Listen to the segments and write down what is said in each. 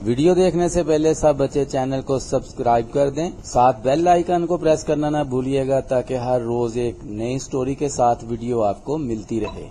Video देखने से पहले सब बच्चे चैनल को सब्सक्राइब कर दें, साथ बेल आइकन को प्रेस करना ना भूलिएगा ताकि हर रोज एक नई स्टोरी के साथ वीडियो आपको मिलती रहे।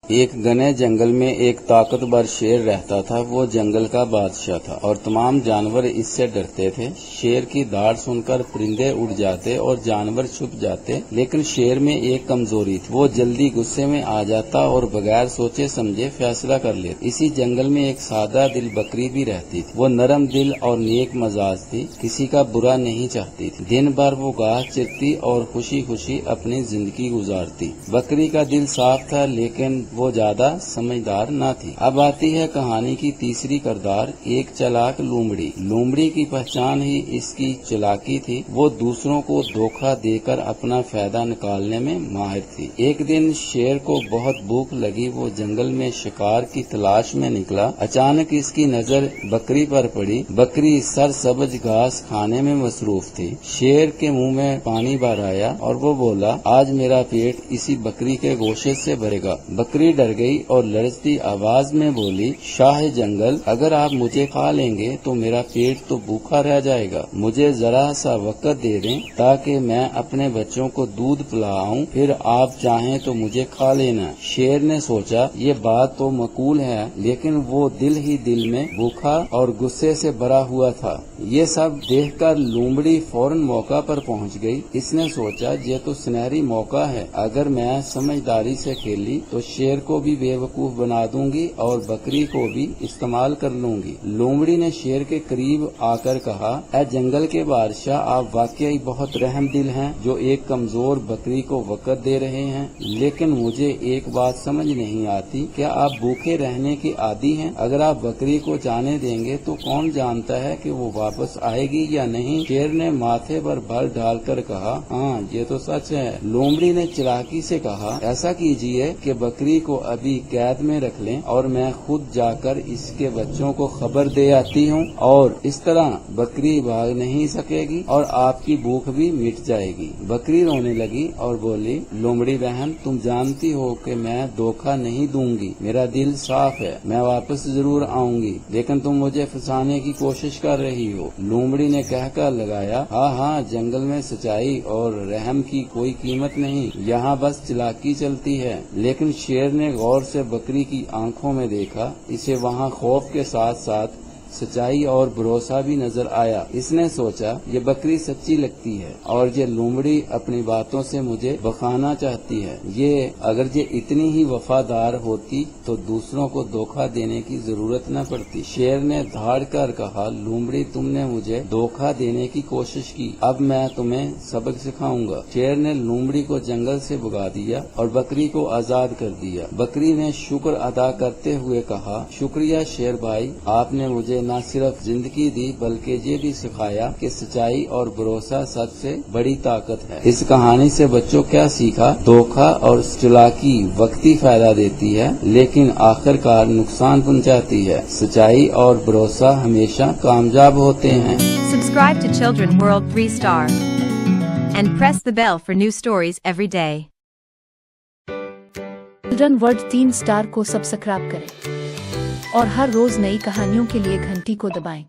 एक घने जंगल में एक ताकतवर शेर रहता था। वो जंगल का बादशाह था और तमाम जानवर इससे डरते थे। शेर की दहाड़ सुनकर परिंदे उड़ जाते और जानवर छुप जाते, लेकिन शेर में एक कमजोरी थी, वो जल्दी गुस्से में आ जाता और बगैर सोचे समझे फैसला कर लेता। इसी जंगल में एक सादा दिल बकरी भी रहती थी। वो नरम दिल और नेक मजाज थी, किसी का बुरा नहीं चाहती थी। दिन भर वो घास चरती और खुशी खुशी अपनी जिंदगी गुजारती। बकरी का दिल साफ था, लेकिन वो ज्यादा समझदार न थी। अब आती है कहानी की तीसरी किरदार, एक चालाक लोमड़ी। लोमड़ी की पहचान ही इसकी चालाकी थी। वो दूसरों को धोखा देकर अपना फायदा निकालने में माहिर थी। एक दिन शेर को बहुत भूख लगी। वो जंगल में शिकार की तलाश में निकला। अचानक इसकी नजर बकरी पर पड़ी। बकरी सरसब्ज घास खाने में मसरूफ थी। शेर के मुंह में पानी भर आया और वो बोला, आज मेरा पेट इसी बकरी के गोश्त से भरेगा। बकरी डर गई और लड़ती आवाज में बोली, शाह जंगल, अगर आप मुझे खा लेंगे तो मेरा पेट तो भूखा रह जाएगा। मुझे जरा सा वक्त दे दें ताकि मैं अपने बच्चों को दूध पिलाऊं, फिर आप चाहें तो मुझे खा लेना। शेर ने सोचा, ये बात तो मकूल है, लेकिन वो दिल ही दिल में भूखा और गुस्से से भरा हुआ था। ये सब देखकर लोमड़ी फौरन मौका पर पहुंच गई। इसने सोचा, ये तो सुनहरी मौका है, अगर मैं समझदारी से खेली तो शेर को भी बेवकूफ बना दूंगी और बकरी को भी इस्तेमाल कर लूंगी। लोमड़ी ने शेर के करीब आकर कहा, ऐ जंगल के बादशाह, आप वाकई बहुत रहम दिल हैं जो एक कमजोर बकरी को वक़्त दे रहे हैं, लेकिन मुझे एक बात समझ नहीं आती, क्या आप भूखे रहने के आदी हैं? अगर आप बकरी को जाने देंगे तो कौन जानता है कि वो वापस आएगी या नहीं। शेर ने माथे पर भर डालकर कहा, हाँ ये तो सच है। लोमड़ी ने चालाकी से कहा, ऐसा कीजिए कि बकरी को अभी कैद में रख लें और मैं खुद जाकर इसके बच्चों को खबर दे आती हूँ, और इस तरह बकरी भाग नहीं सकेगी और आपकी भूख भी मिट जाएगी। बकरी रोने लगी और बोली, लोमड़ी बहन, तुम जानती हो कि मैं धोखा नहीं दूंगी, मेरा दिल साफ है, मैं वापस जरूर आऊंगी, लेकिन तुम मुझे फंसाने की कोशिश कर रही हो। लोमड़ी ने कहकर लगाया, हाँ हाँ, जंगल में सच्चाई और रहम की कोई कीमत नहीं, यहाँ बस चालाकी चलती है। लेकिन शेर ने गौर से बकरी की आंखों में देखा। इसे वहाँ खौफ के साथ साथ सच्चाई और भरोसा भी नजर आया। इसने सोचा, ये बकरी सच्ची लगती है और ये लोमड़ी अपनी बातों से मुझे बखाना चाहती है। अगर ये इतनी ही वफादार होती तो दूसरों को धोखा देने की जरूरत न पड़ती। शेर ने धाड़ कर कहा, लोमड़ी, तुमने मुझे धोखा देने की कोशिश की, अब मैं तुम्हें सबक सिखाऊंगा। शेर ने लोमड़ी को जंगल से भगा दिया और बकरी को आजाद कर दिया। बकरी ने शुक्र अदा करते हुए कहा, शुक्रिया शेर भाई, आपने मुझे न सिर्फ जिंदगी दी बल्कि ये भी सिखाया कि सच्चाई और भरोसा सबसे बड़ी ताकत है। इस कहानी से बच्चों क्या सीखा? धोखा और चालाकी वक्ती फायदा देती है, लेकिन आखिरकार नुकसान पहुंचाती है। सच्चाई और भरोसा हमेशा कामयाब होते हैं। Subscribe to Children World 3 Star and press the bell for new stories every day. Children world 3 star को सब्सक्राइब करें और हर रोज नई कहानियों के लिए घंटी को दबाएं।